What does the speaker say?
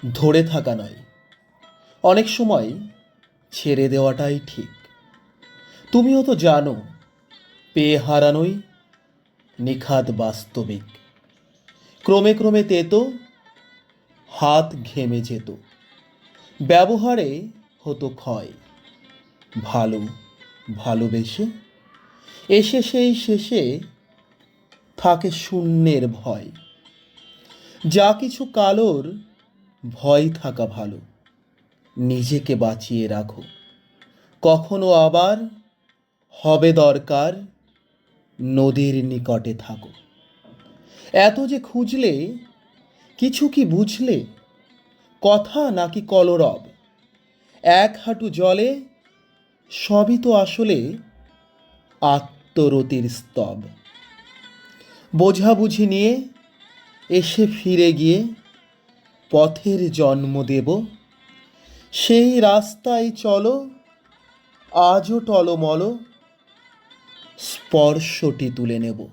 ধরে থাকা নয়, অনেক সময় ছেড়ে দেওয়াটাই ঠিক। তুমিও তো জানো, পেয়ে হারানোই নিখাদ বাস্তবিক। ক্রমে ক্রমে তেতো হাত ঘেমে যেত, ব্যবহারে হতো ক্ষয়। ভালো ভালোবেসে এসে সেই শেষে থাকে শূন্যের ভয়। যা কিছু কালোর ভয় থাকা ভালো। নিজেকে বাঁচিয়ে রাখো, কখনো আবার হবে দরকার নদীর নিকটে থাকো। এত যে খুঁজলে কিছু কি বুঝলে? কথা নাকি কলরব? এক হাঁটু জলে সবই তো আসলে আত্মরতির স্তব। বোঝাবুঝি নিয়ে এসে ফিরে গিয়ে পথের জন্ম দেব। সেই রাস্তায় চলো, আজও টলমল স্পর্শটি তুলে নেব।